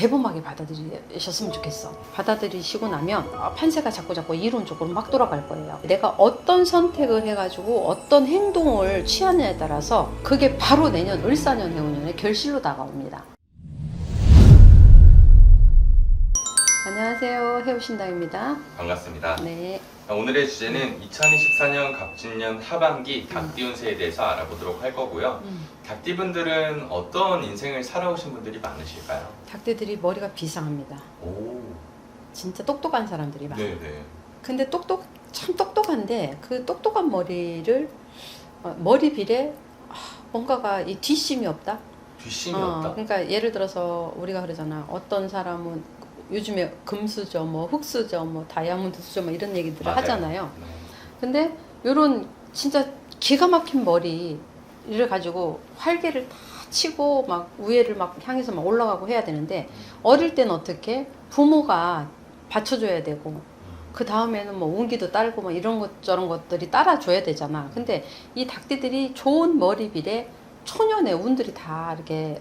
대범하게 받아들이셨으면 좋겠어. 받아들이시고 나면 판세가 자꾸 이론적으로 막 돌아갈 거예요. 내가 어떤 선택을 해가지고 어떤 행동을 취하느냐에 따라서 그게 바로 내년 을사년 해운년의 결실로 다가옵니다. 안녕하세요, 해우신당입니다. 반갑습니다. 네. 오늘의 주제는 2024년 갑진년 하반기 닭띠 운세에 대해서 알아보도록 할 거고요. 닭띠분들은 어떤 인생을 살아오신 분들이 많으실까요? 닭띠들이 머리가 비상합니다. 오, 진짜 똑똑한 사람들이 많아요. 네네. 근데 참 똑똑한데 그 똑똑한 머리를 머리빌에 뭔가가 이 뒷심이 없다. 뒷심이 없다. 그러니까 예를 들어서 우리가 그러잖아. 어떤 사람은 요즘에 금수저, 뭐 흑수저, 뭐 다이아몬드 수저, 뭐 이런 얘기들을 맞아요. 하잖아요. 네. 근데 요런 진짜 기가 막힌 머리를 가지고 활개를 다 치고 막 우회를 막 향해서 막 올라가고 해야 되는데 어릴 땐 어떻게 부모가 받쳐줘야 되고 그 다음에는 뭐 운기도 딸고 뭐 이런 것 저런 것들이 따라줘야 되잖아. 근데 이 닭띠들이 좋은 머리빌에 초년에 운들이 다 이렇게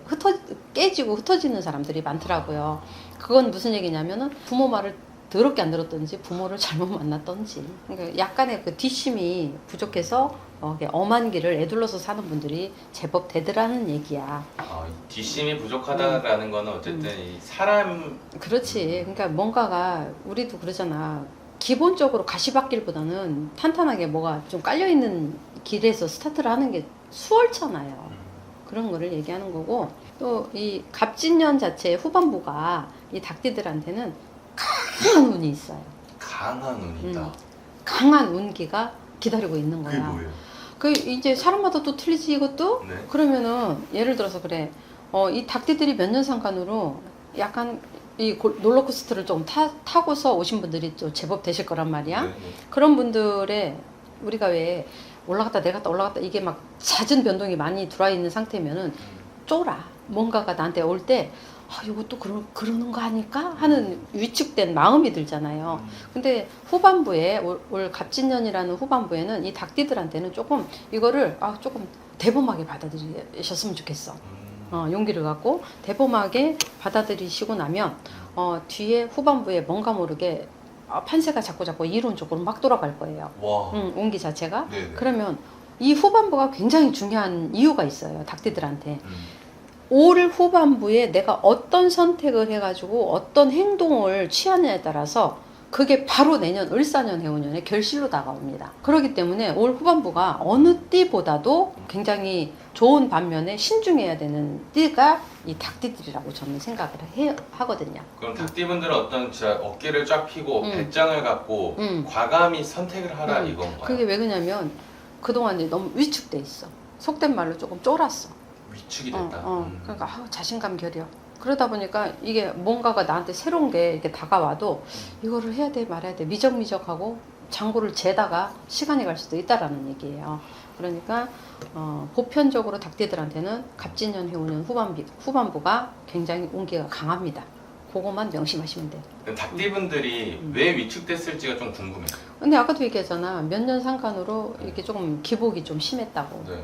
깨지고 흩어지는 사람들이 많더라고요. 그건 무슨 얘기냐면은 부모 말을 더럽게 안 들었던지 부모를 잘못 만났던지 그러니까 약간의 그 뒷심이 부족해서 엄한 길을 애둘러서 사는 분들이 제법 되더라는 얘기야. 이 뒷심이 부족하다라는 거는 어쨌든 이 사람. 그렇지. 그러니까 뭔가가 우리도 그러잖아. 기본적으로 가시밭길보다는 탄탄하게 뭐가 좀 깔려있는 길에서 스타트를 하는 게 수월잖아요. 그런 거를 얘기하는 거고, 또 이 갑진년 자체의 후반부가 이 닭띠들한테는 강한 운이 있어요. 강한 운이다. 강한 운기가 기다리고 있는 그게 거야. 뭐예요? 그 이제 사람마다 또 틀리지 이것도? 네. 그러면은 예를 들어서 그래. 이 닭띠들이 몇 년 상간으로 약간 이 롤러코스터를 좀 타고서 오신 분들이 또 제법 되실 거란 말이야. 네. 그런 분들의 우리가 왜 올라갔다 내려갔다 올라갔다 이게 막 잦은 변동이 많이 들어와 있는 상태면은 쫄아. 뭔가가 나한테 올 때 이것도 그러는 거 아닐까 하는 위축된 마음이 들잖아요. 근데 후반부에 올 갑진년이라는 후반부에는 이 닭띠들한테는 조금 이거를 조금 대범하게 받아들이셨으면 좋겠어. 용기를 갖고 대범하게 받아들이시고 나면 뒤에 후반부에 뭔가 모르게 판세가 자꾸 이론적으로 막 돌아갈 거예요. 와. 운기 자체가. 네네. 그러면 이 후반부가 굉장히 중요한 이유가 있어요. 닭띠들한테. 올 후반부에 내가 어떤 선택을 해가지고 어떤 행동을 취하느냐에 따라서 그게 바로 내년 을사년 해운년의 결실로 다가옵니다. 그렇기 때문에 올 후반부가 어느 띠보다도 굉장히 좋은 반면에 신중해야 되는 띠가 이 닭띠들이라고 저는 생각을 하거든요. 그럼 닭띠분들은 어떤 진짜 어깨를 쫙 펴고 배짱을 갖고 과감히 선택을 하라 이건가요? 그게 왜 그러냐면 그동안 이제 너무 위축돼 있어. 속된 말로 조금 쫄았어. 위축이 됐다. 그러니까 자신감 결여. 그러다 보니까 이게 뭔가가 나한테 새로운 게 이렇게 다가와도 이거를 해야 돼 말아야 돼 미적미적하고 장구를 재다가 시간이 갈 수도 있다라는 얘기예요. 그러니까 보편적으로 닭띠들한테는 갑진년 해운년 후반부가 굉장히 운기가 강합니다. 그것만 명심하시면 돼. 닭띠분들이 왜 위축됐을지가 좀 궁금해요. 근데 아까도 얘기했잖아. 몇 년 상간으로 이렇게 조금 기복이 좀 심했다고. 네.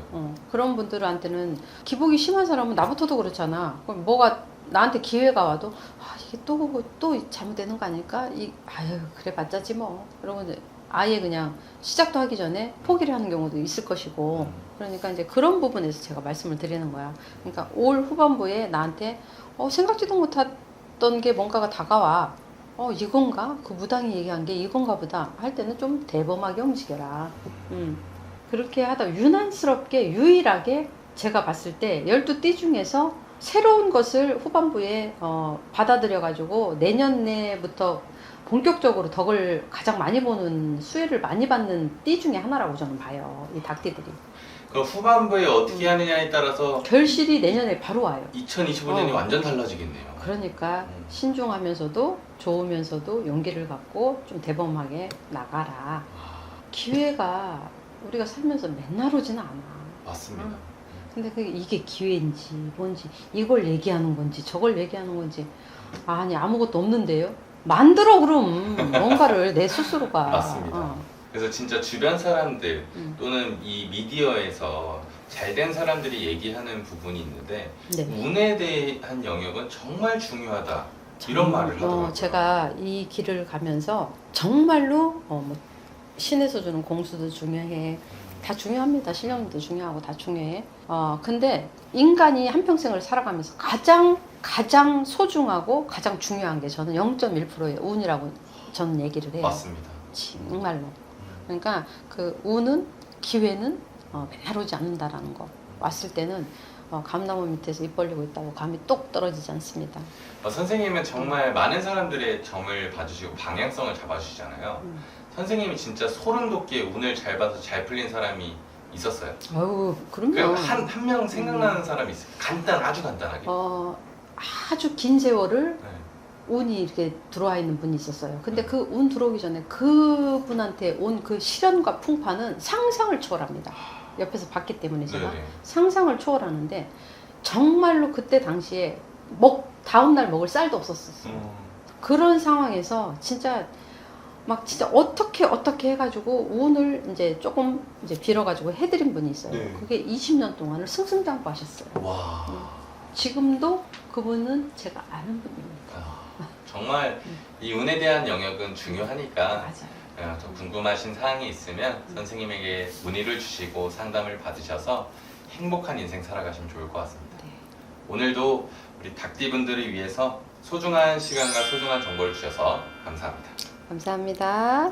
그런 분들한테는 기복이 심한 사람은 나부터도 그렇잖아. 그럼 뭐가 나한테 기회가 와도 이게 또 잘못되는 거 아닐까? 아유 그래 봤자지 뭐. 그러고 이제 아예 그냥 시작도 하기 전에 포기를 하는 경우도 있을 것이고. 그러니까 이제 그런 부분에서 제가 말씀을 드리는 거야. 그러니까 올 후반부에 나한테 생각지도 못했던 게 뭔가가 다가와. 이건가? 그 무당이 얘기한 게 이건가 보다 할 때는 좀 대범하게 움직여라. 그렇게 하다 유난스럽게 유일하게 제가 봤을 때 12띠 중에서 새로운 것을 후반부에 받아들여 가지고 내년에부터 본격적으로 덕을 가장 많이 보는 수혜를 많이 받는 띠 중에 하나라고 저는 봐요. 이 닭띠들이. 그 후반부에 어떻게 하느냐에 따라서 결실이 내년에 바로 와요. 2025년이 완전 달라지겠네요. 그러니까 신중하면서도 좋으면서도 용기를 갖고 좀 대범하게 나가라. 기회가 우리가 살면서 맨날 오지는 않아. 맞습니다. 근데 이게 기회인지 뭔지 이걸 얘기하는 건지 저걸 얘기하는 건지 아니 아무것도 없는데요. 만들어 그럼 뭔가를 내 스스로가. 맞습니다. 그래서 진짜 주변 사람들 또는 이 미디어에서 잘된 사람들이 얘기하는 부분이 있는데 네. 운에 대한 영역은 정말 중요하다 이런 말을 하더라고요. 제가 이 길을 가면서 정말로 뭐 신에서 주는 공수도 중요해. 다 중요합니다. 실력도 중요하고 다 중요해. 근데 인간이 한평생을 살아가면서 가장 소중하고 가장 중요한 게 저는 0.1%의 운이라고 저는 얘기를 해요. 맞습니다. 정말로. 그러니까 그 운은 기회는 맨날 오지 않는다라는 거. 왔을 때는 감나무 밑에서 입 벌리고 있다고 감이 똑 떨어지지 않습니다. 선생님은 정말 많은 사람들의 점을 봐주시고 방향성을 잡아주시잖아요. 선생님이 진짜 소름 돋게 운을 잘 봐서 잘 풀린 사람이 있었어요. 그럼요. 한 명 생각나는 사람이 있어요. 아주 간단하게. 아주 긴 세월을 네. 운이 이렇게 들어와 있는 분이 있었어요. 근데 그 운 들어오기 전에 그분한테 온 그 시련과 풍파는 상상을 초월합니다. 옆에서 봤기 때문에 제가 네네. 상상을 초월하는데 정말로 그때 당시에 다음날 먹을 쌀도 없었어요. 그런 상황에서 진짜 어떻게 해가지고 운을 이제 조금 이제 빌어가지고 해드린 분이 있어요. 네. 그게 20년 동안을 승승장구하셨어요. 와. 지금도 그분은 제가 아는 분입니다. 정말 이 운에 대한 영역은 중요하니까 맞아요. 더 궁금하신 사항이 있으면 선생님에게 문의를 주시고 상담을 받으셔서 행복한 인생 살아가시면 좋을 것 같습니다. 네. 오늘도 우리 닭띠분들을 위해서 소중한 시간과 소중한 정보를 주셔서 감사합니다. 감사합니다.